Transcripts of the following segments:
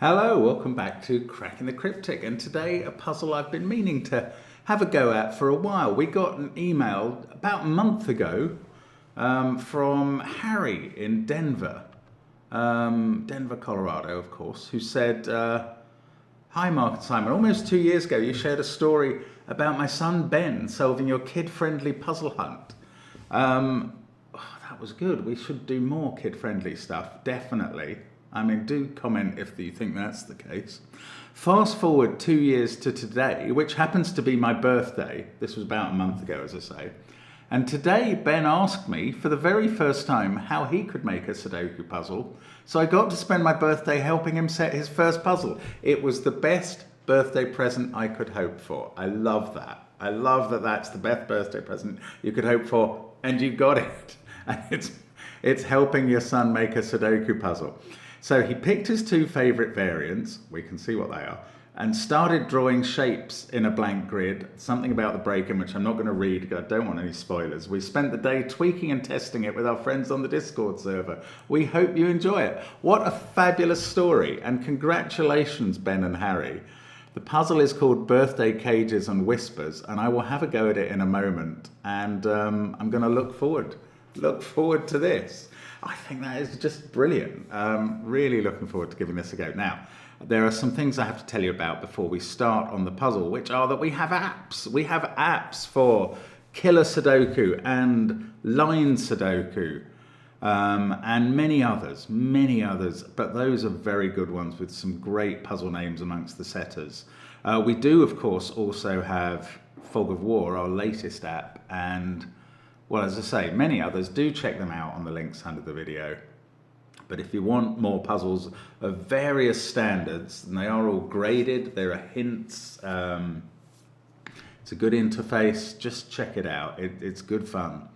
Hello, welcome back to Cracking the Cryptic, and today a puzzle I've been meaning to have a go at for a while. We got an email about a month ago from Harry in Denver, Colorado, of course, who said, "Hi Mark and Simon, almost 2 years ago you shared a story about my son Ben solving your kid-friendly puzzle hunt. That was good. We should do more kid-friendly stuff, definitely. I mean, do comment if you think that's the case. Fast forward 2 years to today, which happens to be my birthday. This was about a month ago, as I say. And today, Ben asked me for the very first time how he could make a Sudoku puzzle. So I got to spend my birthday helping him set his first puzzle. It was the best birthday present I could hope for. I love that. I love that that's the best birthday present you could hope for, and you got it. And it's helping your son make a Sudoku puzzle. So he picked his two favourite variants, we can see what they are, and started drawing shapes in a blank grid, something about the break-in, which I'm not going to read because I don't want any spoilers. We spent the day tweaking and testing it with our friends on the Discord server. We hope you enjoy it. What a fabulous story, and congratulations, Ben and Harry. The puzzle is called Birthday Cages and Whispers, and I will have a go at it in a moment, and I'm going to look forward to this. I think that is just brilliant. Really looking forward to giving this a go. Now, there are some things I have to tell you about before we start on the puzzle, which are that we have apps. We have apps for Killer Sudoku and Line Sudoku, and many others, but those are very good ones with some great puzzle names amongst the setters. We do, of course, also have Fog of War, our latest app, and well, as I say, many others. Do check them out on the links under the video. But if you want more puzzles of various standards, and they are all graded, there are hints, it's a good interface, just check it out. It's good fun.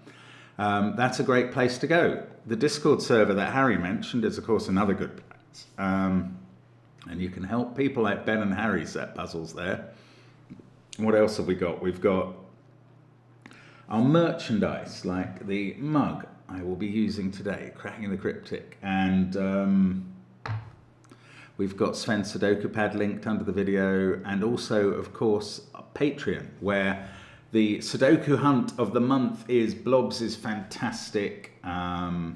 That's a great place to go. The Discord server that Harry mentioned is, of course, another good place. And you can help people like Ben and Harry set puzzles there. What else have we got? We've got our merchandise, like the mug I will be using today, Cracking the Cryptic, and we've got SVEN'S SUDOKU PAD linked under the video, and also, of course, Patreon, where the Sudoku hunt of the month is Blobs' fantastic, why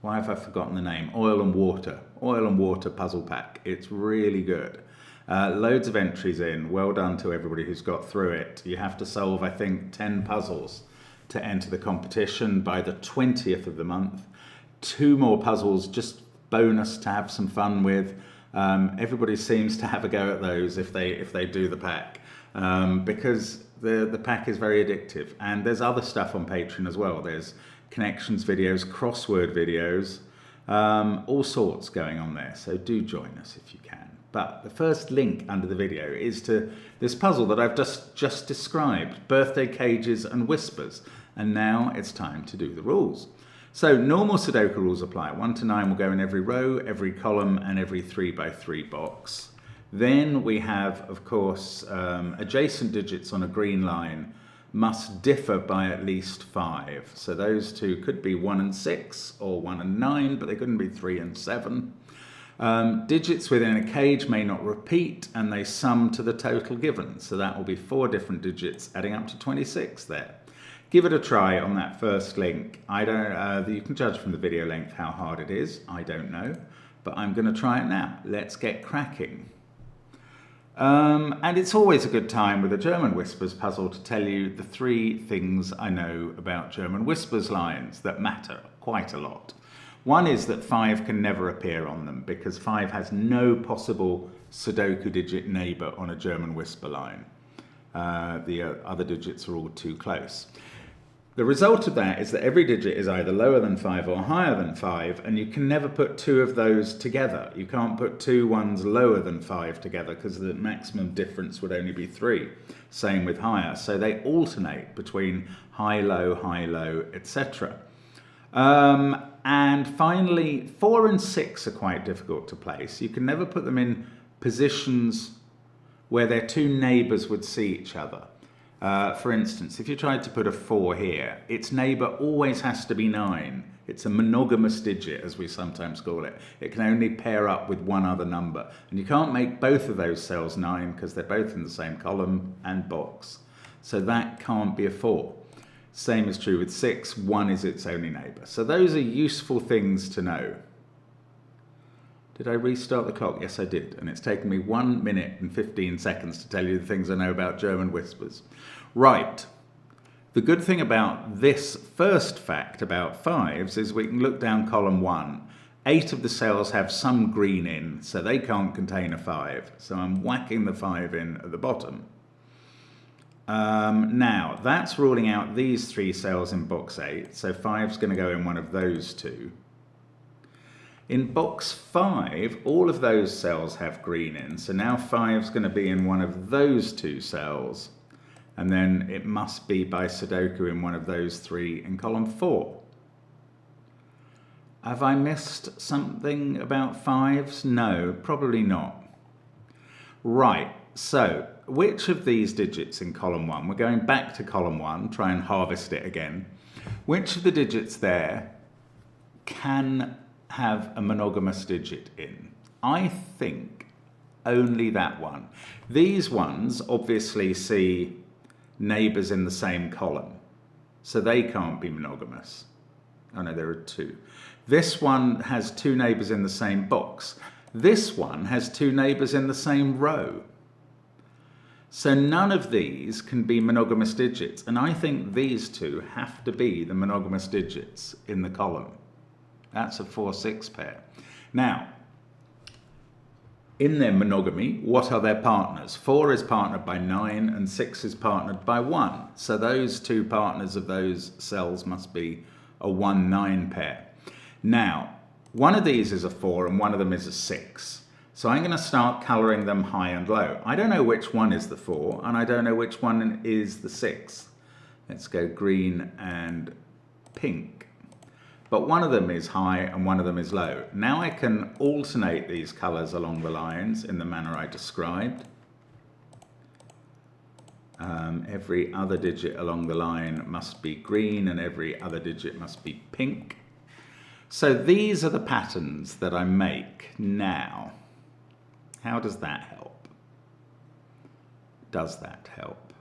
have I forgotten the name? Oil and Water puzzle pack. It's really good. Loads of entries in. Well done to everybody who's got through it. You have to solve, I think, 10 puzzles to enter the competition by the 20th of the month. 2 more puzzles, just bonus to have some fun with. Everybody seems to have a go at those if they do the pack, because the pack is very addictive. And there's other stuff on Patreon as well. There's connections videos, crossword videos, all sorts going on there. So do join us if you can. But the first link under the video is to this puzzle that I've just described, Birthday Cages and Whispers. And now it's time to do the rules. So normal Sudoku rules apply. 1 to 9 will go in every row, every column, and every 3x3 box. Then we have, of course, adjacent digits on a green line must differ by at least 5. So those two could be 1 and 6 or 1 and 9, but they couldn't be 3 and 7. Digits within a cage may not repeat, and they sum to the total given. So that will be 4 different digits adding up to 26 there. Give it a try on that first link. You can judge from the video length how hard it is. I don't know, but I'm going to try it now. Let's get cracking. And it's always a good time with a German Whispers puzzle to tell you the 3 things I know about German Whispers lines that matter quite a lot. One is that 5 can never appear on them because 5 has no possible Sudoku digit neighbour on a German Whisper line. The other digits are all too close. The result of that is that every digit is either lower than 5 or higher than 5, and you can never put 2 of those together. You can't put 2 ones lower than 5 together because the maximum difference would only be 3. Same with higher. So they alternate between high, low, etc. And finally, 4 and 6 are quite difficult to place. You can never put them in positions where their 2 neighbours would see each other. For instance, if you tried to put a 4 here, its neighbour always has to be 9. It's a monogamous digit, as we sometimes call it. It can only pair up with one other number. And you can't make both of those cells 9 because they're both in the same column and box. So that can't be a 4. Same is true with 6. 1 is its only neighbour. So those are useful things to know. Did I restart the clock? Yes, I did. And it's taken me 1 minute and 15 seconds to tell you the things I know about German whispers. Right. The good thing about this first fact about 5s is we can look down column 1. 8 of the cells have some green in, so they can't contain a 5. So I'm whacking the 5 in at the bottom. Now, that's ruling out these 3 cells in box 8, so 5's going to go in one of those 2. In box 5, all of those cells have green in, so now 5's going to be in one of those 2 cells, and then it must be by Sudoku in one of those 3 in column 4. Have I missed something about 5s? No, probably not. Right, so which of these digits in column 1, we're going back to column 1, try and harvest it again, which of the digits there can have a monogamous digit in? I think only that one. These ones obviously see neighbours in the same column, so they can't be monogamous. Oh no, there are 2. This one has 2 neighbours in the same box. This one has 2 neighbours in the same row. So none of these can be monogamous digits, and I think these 2 have to be the monogamous digits in the column. That's a 4-6 pair. Now, in their monogamy, what are their partners? 4 is partnered by 9 and 6 is partnered by 1. So those 2 partners of those cells must be a 1-9 pair. Now, one of these is a 4 and one of them is a 6. So I'm going to start colouring them high and low. I don't know which one is the 4 and I don't know which one is the 6. Let's go green and pink. But one of them is high and one of them is low. Now I can alternate these colours along the lines in the manner I described. Every other digit along the line must be green and every other digit must be pink. So these are the patterns that I make now. How does that help? Does that help?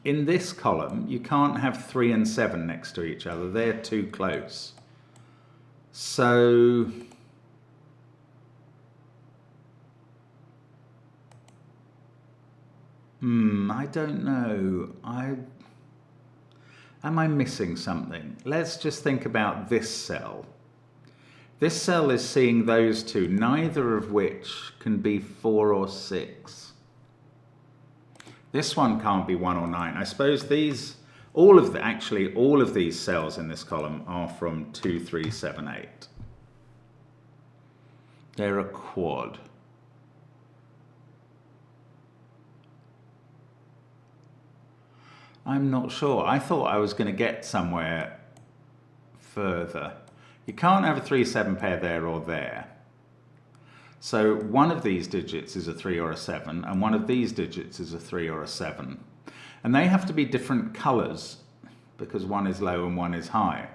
In this column, you can't have 3 and 7 next to each other. They're too close. So I don't know. Am I missing something? Let's just think about this cell. This cell is seeing those 2, neither of which can be 4 or 6. This one can't be 1 or 9. I suppose these, all of these cells in this column are from 2, 3, 7, 8. They're a quad. I'm not sure. I thought I was going to get somewhere further. You can't have a 3-7 pair there or there. So one of these digits is a 3 or a 7, and one of these digits is a 3 or a 7. And they have to be different colours, because one is low and one is high.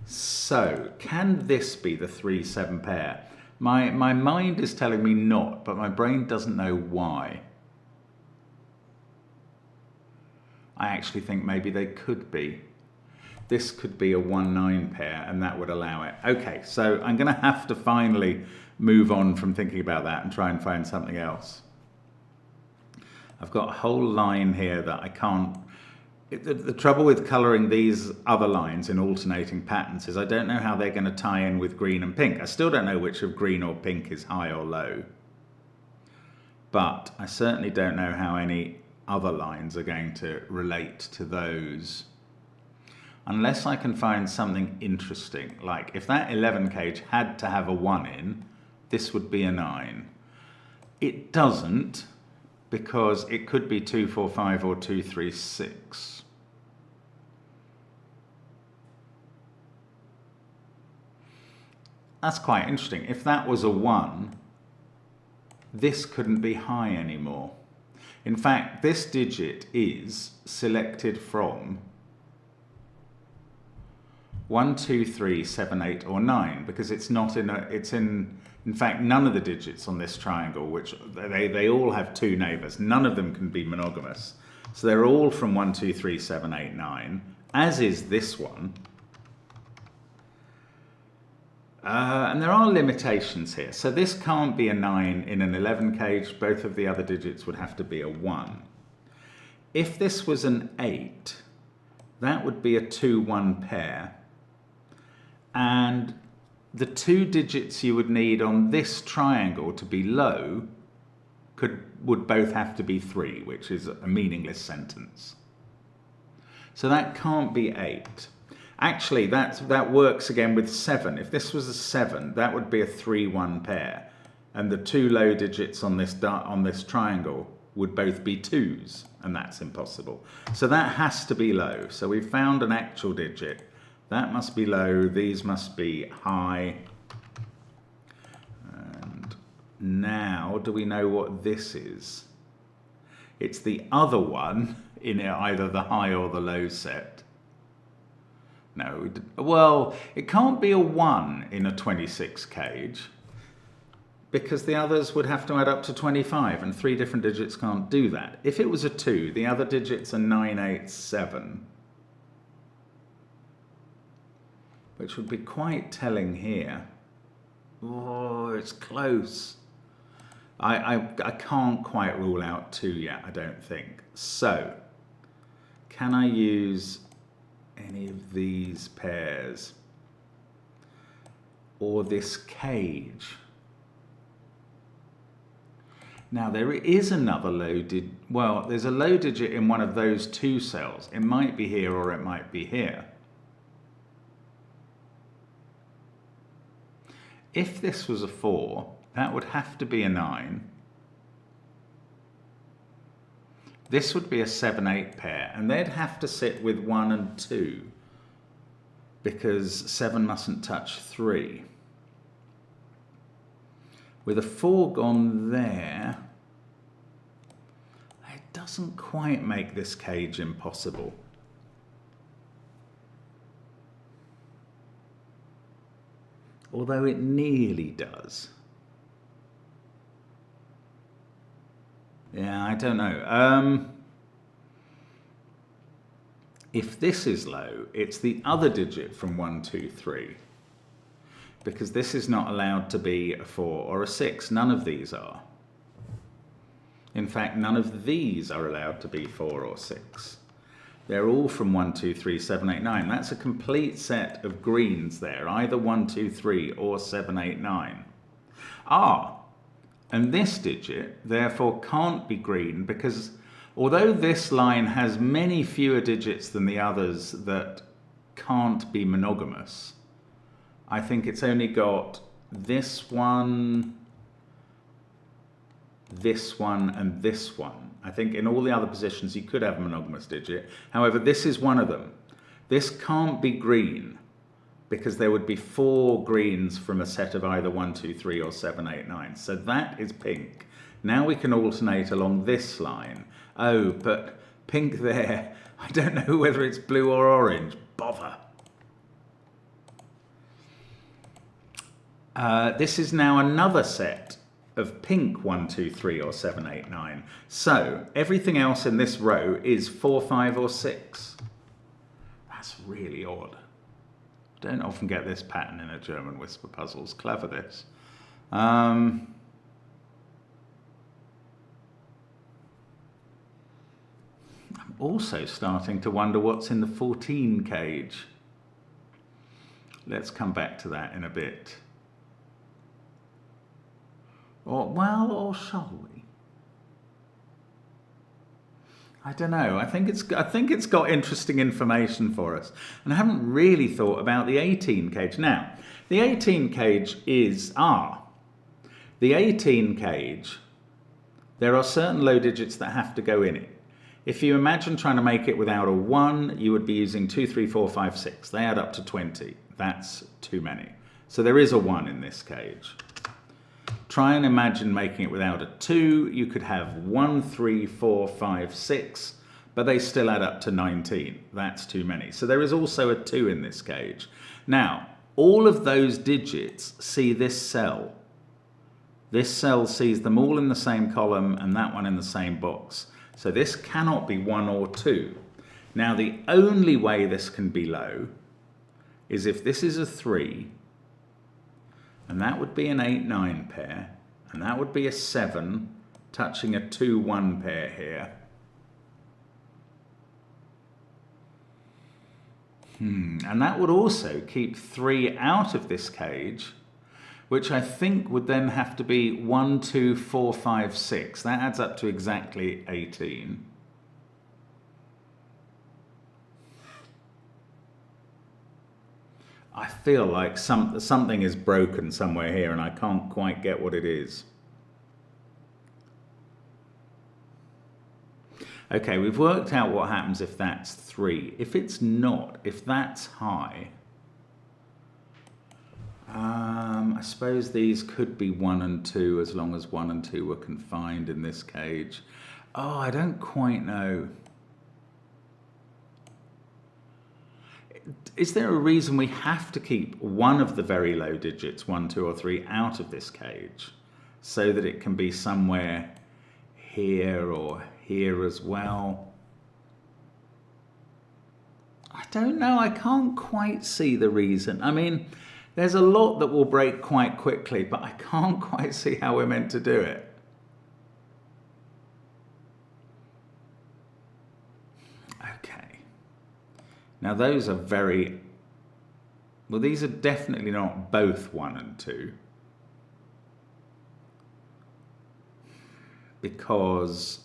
So, can this be the 3-7 pair? My mind is telling me not, but my brain doesn't know why. I actually think maybe they could be. This could be a 1-9 pair, and that would allow it. Okay, so I'm going to have to finally move on from thinking about that and try and find something else. I've got a whole line here that I can't... The trouble with colouring these other lines in alternating patterns is I don't know how they're going to tie in with green and pink. I still don't know which of green or pink is high or low. But I certainly don't know how any other lines are going to relate to those. Unless I can find something interesting, like if that 11 cage had to have a 1 in, this would be a 9. It doesn't, because it could be 2, 4, 5 or 2, 3, 6. That's quite interesting. If that was a 1, this couldn't be high anymore. In fact, this digit is selected from 1, 2, 3, 7, 8, or 9, because it's not in a, in fact, none of the digits on this triangle, which they all have 2 neighbours, none of them can be monogamous. So they're all from 1, 2, 3, 7, 8, 9, as is this one. And there are limitations here. So this can't be a 9 in an 11 cage. Both of the other digits would have to be a 1. If this was an 8, that would be a 2-1 pair. And the 2 digits you would need on this triangle to be low would both have to be 3, which is a meaningless sentence. So that can't be 8. Actually, that works again with 7. If this was a 7, that would be a 3-1 pair. And the 2 low digits on this triangle would both be 2s, and that's impossible. So that has to be low. So we've found an actual digit. That must be low, these must be high. And now, do we know what this is? It's the other one in either the high or the low set. No, well, it can't be a 1 in a 26 cage because the others would have to add up to 25 and 3 different digits can't do that. If it was a 2, the other digits are 9, 8, 7, which would be quite telling here. Oh, it's close. I can't quite rule out 2 yet, I don't think. So, can I use any of these pairs or this cage? Now there is another low digit. Well, there's a low digit in one of those 2 cells. It might be here or it might be here. If this was a 4, that would have to be a 9. This would be a 7, 8 pair, and they'd have to sit with 1 and 2 because 7 mustn't touch 3. With a 4 gone there, it doesn't quite make this cage impossible. Although it nearly does. Yeah, I don't know. If this is low, it's the other digit from 1, 2, 3. Because this is not allowed to be a 4 or a 6. None of these are. In fact, none of these are allowed to be 4 or 6. They're all from 1, 2, 3, 7, 8, 9. That's a complete set of greens there, either 1, 2, 3 or 7, 8, 9. And this digit therefore can't be green because although this line has many fewer digits than the others that can't be monogamous, I think it's only got this one, and this one. I think in all the other positions you could have a monogamous digit. However, this is one of them. This can't be green because there would be 4 greens from a set of either 1, 2, 3 or 7, 8, 9. So that is pink. Now we can alternate along this line. Oh, but pink there, I don't know whether it's blue or orange. Bother. This is now another set of pink 1, 2, 3 or 7, 8, 9. So everything else in this row is 4, 5 or 6. That's really odd. Don't often get this pattern in a German whisper puzzles. Clever this. I'm also starting to wonder what's in the 14 cage. Let's come back to that in a bit. Or shall we? I don't know. I think it's got interesting information for us. And I haven't really thought about the 18 cage. Now, the 18 cage is the 18 cage, there are certain low digits that have to go in it. If you imagine trying to make it without a 1, you would be using 2, 3, 4, 5, 6. They add up to 20. That's too many. So there is a 1 in this cage. Try and imagine making it without a 2. You could have 1, 3, 4, 5, 6, but they still add up to 19. That's too many. So there is also a 2 in this cage. Now, all of those digits see this cell. This cell sees them all in the same column and that one in the same box. So this cannot be 1 or 2. Now, the only way this can be low is if this is a 3, and that would be an 8-9 pair, and that would be a 7 touching a 2-1 pair here. And that would also keep 3 out of this cage, which I think would then have to be 1, 2, 4, 5, 6. That adds up to exactly 18. I feel like something is broken somewhere here and I can't quite get what it is. Okay, we've worked out what happens if that's 3. If it's not, if that's high, I suppose these could be 1 and 2 as long as 1 and 2 were confined in this cage. Oh, I don't quite know. Is there a reason we have to keep one of the very low digits, 1, 2, or 3, out of this cage so that it can be somewhere here or here as well? I don't know. I can't quite see the reason. I mean, there's a lot that will break quite quickly, but I can't quite see how we're meant to do it. Okay. Now those are very, well, these are definitely not both 1 and 2. Because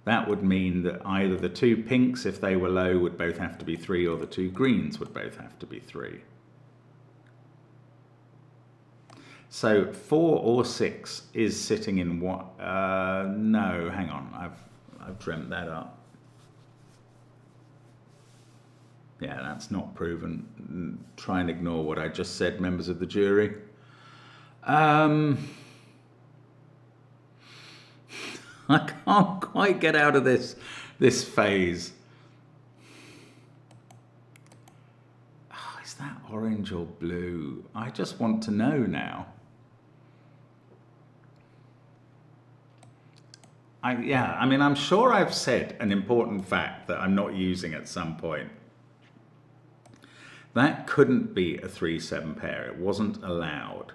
that would mean that either the 2 pinks, if they were low, would both have to be 3, or the 2 greens would both have to be 3. So 4 or 6 is sitting in what? No, hang on, I've dreamt that up. Yeah, that's not proven. Try and ignore what I just said, members of the jury. I can't quite get out of this phase. Oh, is that orange or blue? I just want to know now. I mean, I'm sure I've said an important fact that I'm not using at some point. That couldn't be a 3-7 pair. It wasn't allowed.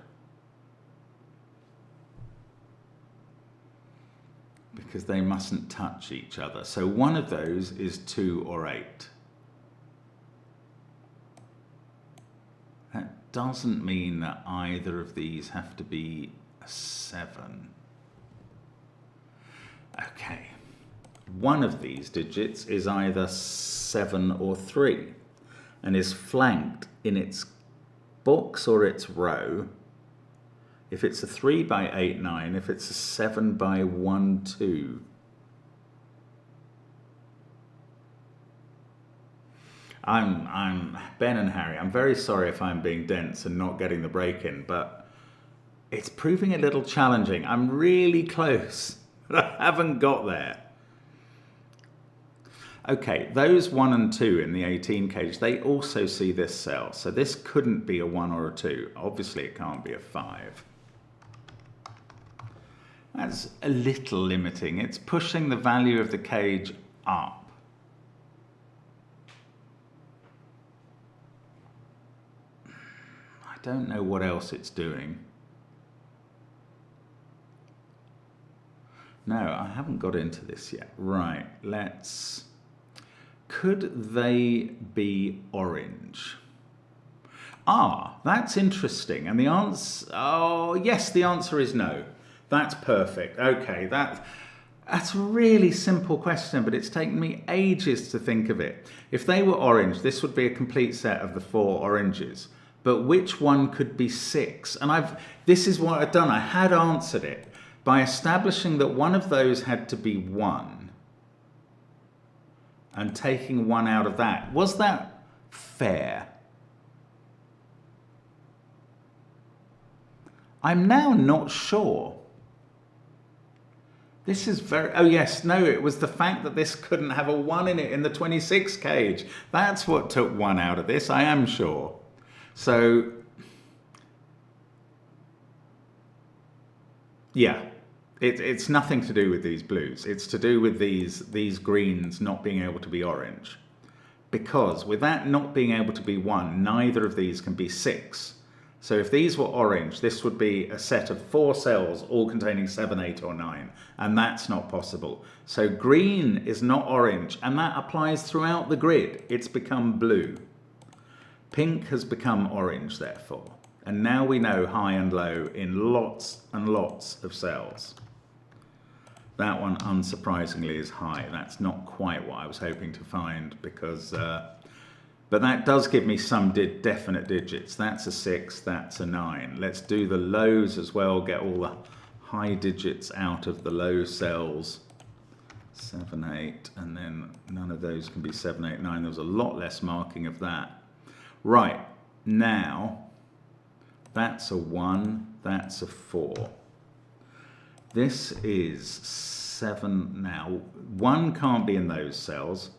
Because they mustn't touch each other. So one of those is 2 or 8. That doesn't mean that either of these have to be a 7. Okay. One of these digits is either 7 or 3 and is flanked in its box or its row. If it's a 3 by 8, 9, if it's a 7 by 1, 2. I'm Ben and Harry, I'm very sorry if I'm being dense and not getting the break in, but it's proving a little challenging. I'm really close, but I haven't got there. Okay, those 1 and 2 in the 18 cage, they also see this cell. So this couldn't be a 1 or a 2. Obviously it can't be a 5. That's a little limiting. It's pushing the value of the cage up. I don't know what else it's doing. No, I haven't got into this yet. Right, let's... Could they be orange? Ah, that's interesting. And the answer... Oh, yes, the answer is no. That's perfect. Okay, that's a really simple question, but it's taken me ages to think of it. If they were orange, this would be a complete set of the 4 oranges. But which one could be 6? And this is what I've done. I had answered it by establishing that one of those had to be 1 and taking 1 out of that. Was that fair? I'm now not sure. This is very, oh yes, no, it was the fact that this couldn't have a 1 in it in the 26 cage. That's what took 1 out of this, I am sure. So, yeah, it's nothing to do with these blues. It's to do with these greens not being able to be orange. Because with that not being able to be 1, neither of these can be 6. So if these were orange, this would be a set of 4 cells all containing 7, 8 or 9, and that's not possible. So green is not orange, and that applies throughout the grid. It's become blue. Pink has become orange, therefore. And now we know high and low in lots and lots of cells. That one, unsurprisingly, is high. That's not quite what I was hoping to find, because... but that does give me some definite digits. That's a 6, that's a 9. Let's do the lows as well, get all the high digits out of the low cells. 7, 8, and then none of those can be 7, 8, 9. There was a lot less marking of that. Right, now, that's a 1, that's a 4. This is 7 now. 1 can't be in those cells.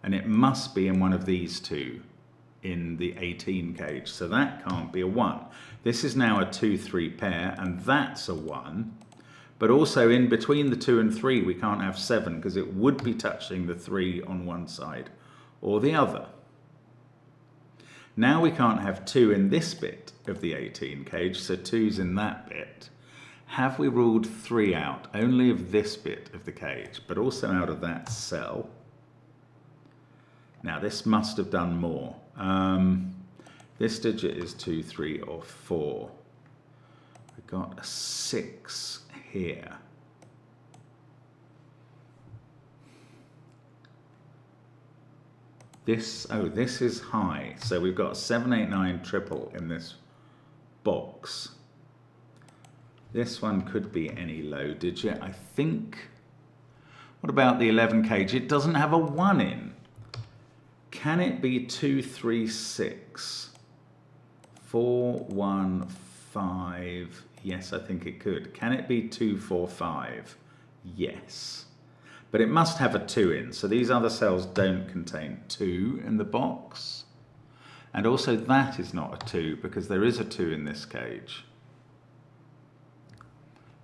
And it must be in one of these two in the 18 cage. So that can't be a 1. This is now a 2, 3 pair, and that's a 1. But also in between the 2 and 3, we can't have 7 because it would be touching the 3 on one side or the other. Now we can't have 2 in this bit of the 18 cage, so 2's in that bit. Have we ruled 3 out? Only of this bit of the cage, but also out of that cell. Now this must have done more. This digit is 2, 3 or 4. We've got a 6 here. This is high. So we've got 7, 8, 9 triple in this box. This one could be any low digit, I think. What about the 11 cage? It doesn't have a 1 in. Can it be 2, 3, 6? 4, 1, 5. Yes, I think it could. Can it be 2, 4, 5? Yes. But it must have a 2 in, so these other cells don't contain 2 in the box. And also that is not a 2, because there is a 2 in this cage.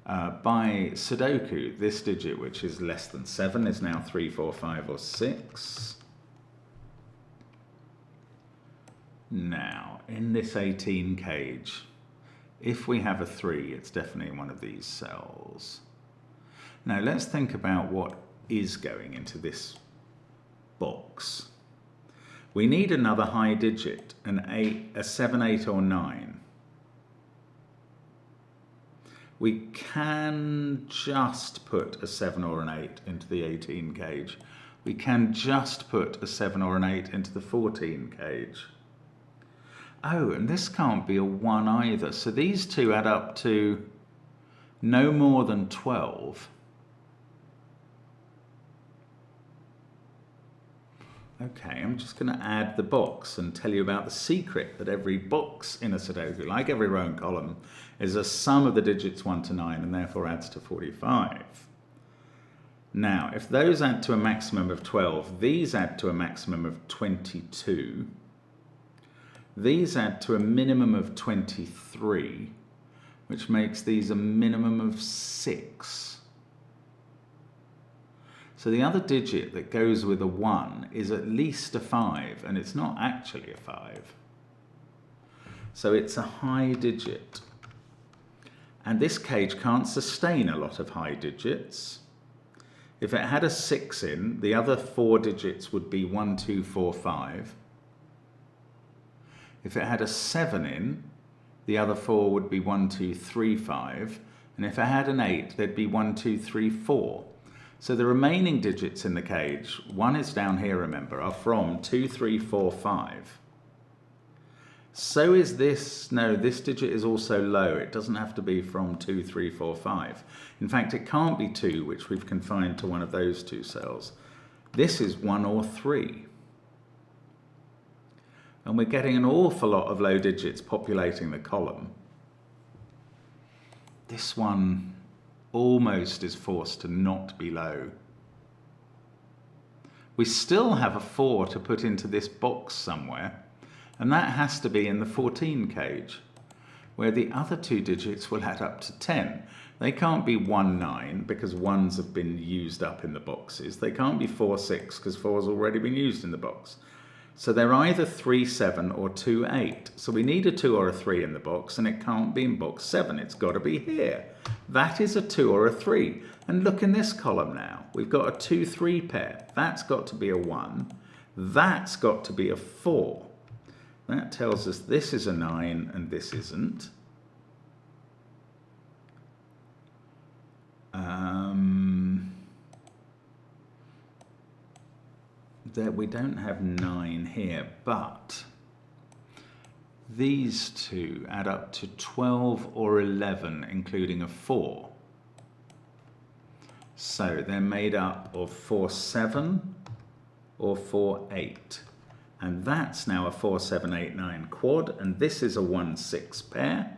By Sudoku, this digit, which is less than 7, is now 3, 4, 5 or 6. Now, in this 18 cage, if we have a 3, it's definitely in one of these cells. Now, let's think about what is going into this box. We need another high digit, a 7, 8 or 9. We can just put a 7 or an 8 into the 18 cage. We can just put a 7 or an 8 into the 14 cage. Oh, and this can't be a 1 either. So these two add up to no more than 12. Okay, I'm just going to add the box and tell you about the secret that every box in a Sudoku, like every row and column, is a sum of the digits 1 to 9 and therefore adds to 45. Now, if those add to a maximum of 12, these add to a maximum of 22. These add to a minimum of 23, which makes these a minimum of 6. So the other digit that goes with a 1 is at least a 5, and it's not actually a 5. So it's a high digit. And this cage can't sustain a lot of high digits. If it had a 6 in, the other 4 digits would be 1, 2, 4, 5. If it had a 7 in, the other 4 would be 1, 2, 3, 5. And if it had an 8, there'd be 1, 2, 3, 4. So the remaining digits in the cage, 1 is down here, remember, are from 2, 3, 4, 5. So is this. No, this digit is also low. It doesn't have to be from 2, 3, 4, 5. In fact, it can't be 2, which we've confined to one of those two cells. This is 1 or 3. And we're getting an awful lot of low digits populating the column. This one almost is forced to not be low. We still have a 4 to put into this box somewhere, and that has to be in the 14 cage, where the other two digits will add up to 10. They can't be 1, 9, because 1s have been used up in the boxes. They can't be 4, 6, because 4's already been used in the box. So they're either 3, 7 or 2, 8. So we need a 2 or a 3 in the box, and it can't be in box 7. It's got to be here. That is a 2 or a 3. And look in this column now. We've got a 2, 3 pair. That's got to be a 1. That's got to be a 4. That tells us this is a 9 and this isn't. There we don't have 9 here, but these two add up to 12 or 11, including a 4. So they're made up of 4, 7 or 4, 8. And that's now a 4, 7, 8, 9 quad, and this is a 1, 6 pair.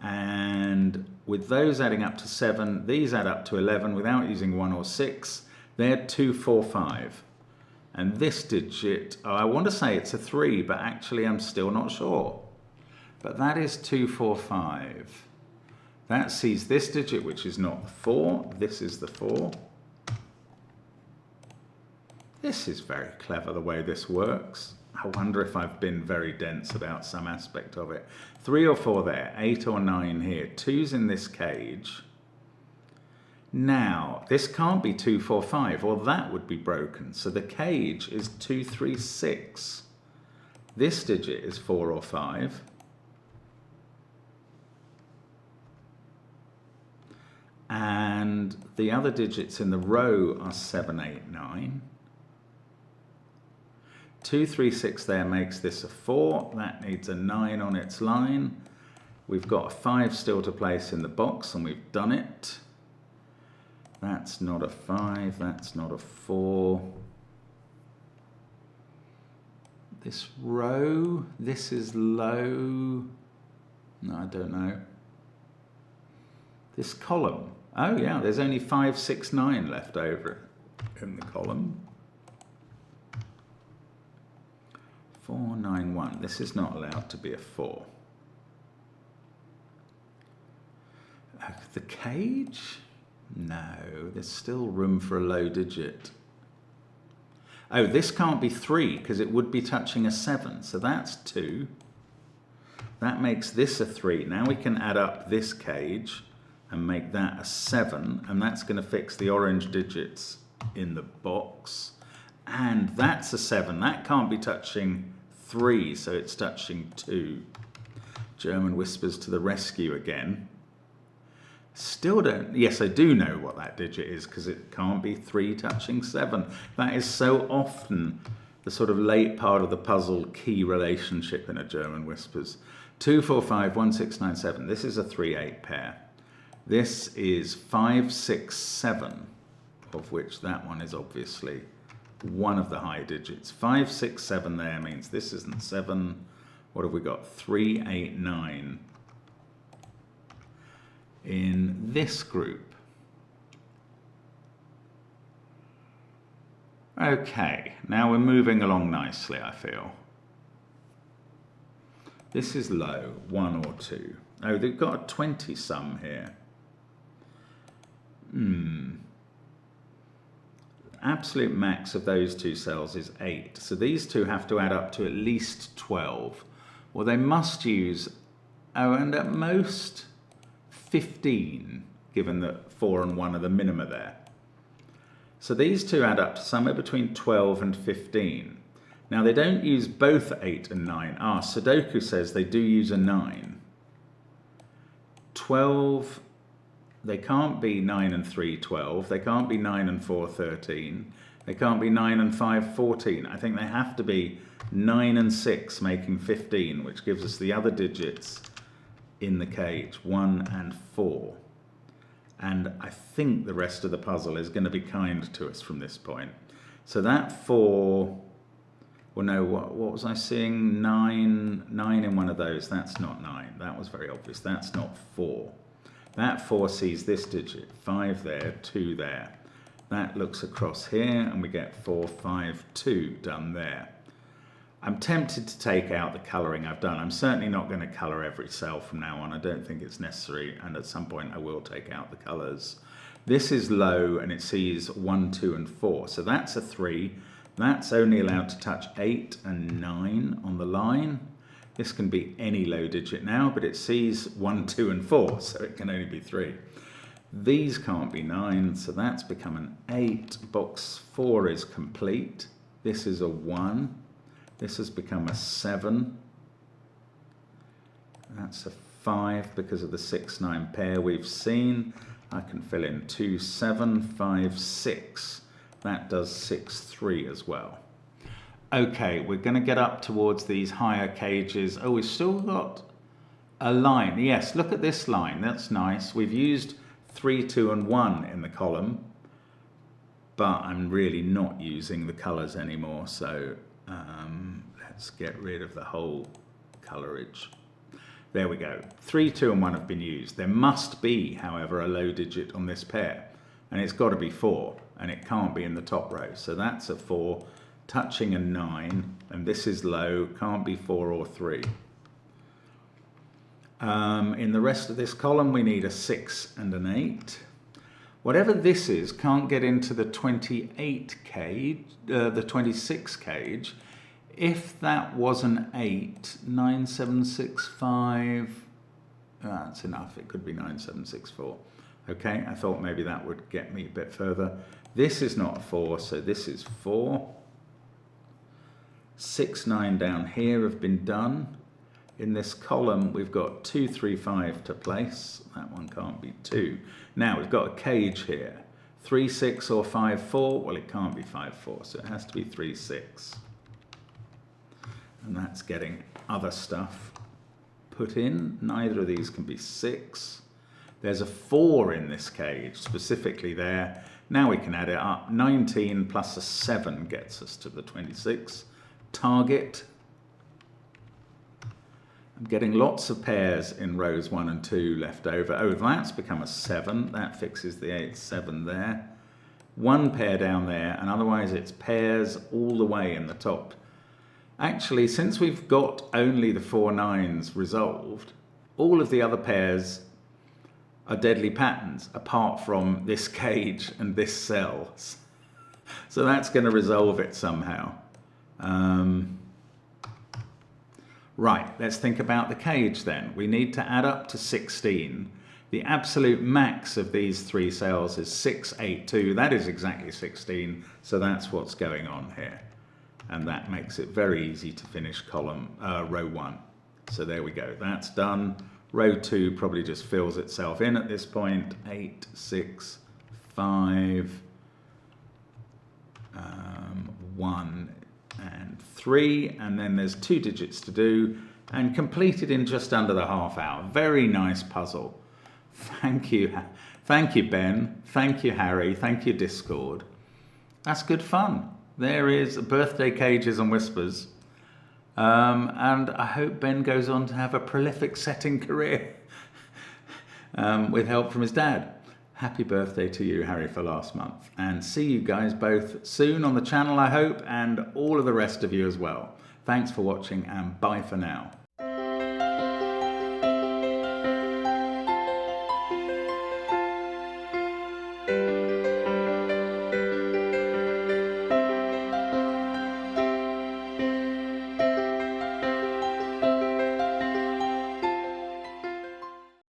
And with those adding up to 7, these add up to 11 without using 1 or 6. They're 2, 4, 5. And this digit, oh, I want to say it's a 3, but actually I'm still not sure. But that is 2, 4, 5. That sees this digit, which is not the 4. This is the 4. This is very clever, the way this works. I wonder if I've been very dense about some aspect of it. 3 or 4 there, 8 or 9 here. 2's in this cage. Now, this can't be 2, 4, 5, or that would be broken. So the cage is 2, 3, 6. This digit is 4 or 5. And the other digits in the row are 7, 8, 9. 2, 3, 6 there makes this a 4. That needs a 9 on its line. We've got a 5 still to place in the box, and we've done it. That's not a 5, that's not a 4. This row, this is low. No, I don't know. This column, oh yeah, there's only 5, 6, 9 left over in the column. 4, 9, 1. This is not allowed to be a 4. The cage? No, there's still room for a low digit. Oh, this can't be 3 because it would be touching a 7. So that's 2. That makes this a 3. Now we can add up this cage and make that a 7. And that's going to fix the orange digits in the box. And that's a 7. That can't be touching 3, so it's touching 2. German whispers to the rescue again. Still don't, yes, I do know what that digit is because it can't be 3 touching 7. That is so often the sort of late part of the puzzle key relationship in a German whispers. 2, 4, 5, 1, 6, 9, 7. This is a 3, 8 pair. This is 5, 6, 7, of which that one is obviously one of the high digits. 5, 6, 7 there means this isn't 7. What have we got? 3, 8, 9. In this group. Okay, now we're moving along nicely, I feel. This is low, 1 or 2. Oh, they've got a 20 sum here. Absolute max of those two cells is 8. So these two have to add up to at least 12. Well, they must use, oh, and at most 15, given that 4 and 1 are the minima there. So these two add up to somewhere between 12 and 15. Now they don't use both 8 and 9. Sudoku says they do use a 9. 12, they can't be 9 and 3, 12. They can't be 9 and 4, 13. They can't be 9 and 5, 14. I think they have to be 9 and 6, making 15, which gives us the other digits in the cage, 1 and 4. And I think the rest of the puzzle is going to be kind to us from this point. So that 4, well no, what was I seeing? 9 in one of those. That's not 9. That was very obvious. That's not 4. That 4 sees this digit, 5 there, 2 there. That looks across here, and we get 4, 5, 2 done there. I'm tempted to take out the colouring I've done. I'm certainly not going to colour every cell from now on. I don't think it's necessary, and at some point I will take out the colours. This is low, and it sees 1, 2, and 4. So that's a 3. That's only allowed to touch 8 and 9 on the line. This can be any low digit now, but it sees 1, 2, and 4, so it can only be 3. These can't be 9, so that's become an 8. Box 4 is complete. This is a 1. This has become a 7. That's a 5 because of the 6, 9 pair we've seen. I can fill in 2, 7, 5, 6. That does 6, 3 as well. Okay, we're going to get up towards these higher cages. Oh, we've still got a line. Yes, look at this line. That's nice. We've used 3, 2, and 1 in the column, but I'm really not using the colours anymore. So let's get rid of the whole colourage. There we go. 3, 2, and 1 have been used. There must be, however, a low digit on this pair, and it's got to be 4, and it can't be in the top row. So that's a 4, touching a 9, and this is low, can't be 4 or 3. In the rest of this column, we need a 6 and an 8. Whatever this is can't get into the 28 cage, the 26 cage. If that was an 8, 9, 7, 6, 5, that's enough. It could be 9, 7, 6, 4. Okay, I thought maybe that would get me a bit further. This is not a 4, so this is 4. 6, 9 down here have been done. In this column, we've got 2, 3, 5 to place. That one can't be 2. Now we've got a cage here. 3, 6 or 5, 4. Well, it can't be 5, 4, so it has to be 3, 6. And that's getting other stuff put in. Neither of these can be 6. There's a 4 in this cage, specifically there. Now we can add it up. 19 plus a 7 gets us to the 26. Target. I'm getting lots of pairs in rows 1 and 2 left over. Oh, that's become a 7. That fixes the 8, 7 there. 1 pair down there, and otherwise it's pairs all the way in the top. Actually, since we've got only the 4 9s resolved, all of the other pairs are deadly patterns, apart from this cage and this cell. So that's going to resolve it somehow. Right, let's think about the cage then. We need to add up to 16. The absolute max of these 3 cells is 6, 8, 2. That is exactly 16, so that's what's going on here. And that makes it very easy to finish row 1. So there we go, that's done. Row 2 probably just fills itself in at this point. 8, 6, 5, 1 and 3, and then there's 2 digits to do, and completed in just under the half hour. Very nice puzzle. Thank you Ben, thank you Harry, thank you Discord. That's good fun. There is birthday cages and whispers, and I hope Ben goes on to have a prolific setting career with help from his dad. Happy birthday to you, Harry, for last month. And see you guys both soon on the channel, I hope, and all of the rest of you as well. Thanks for watching, and bye for now.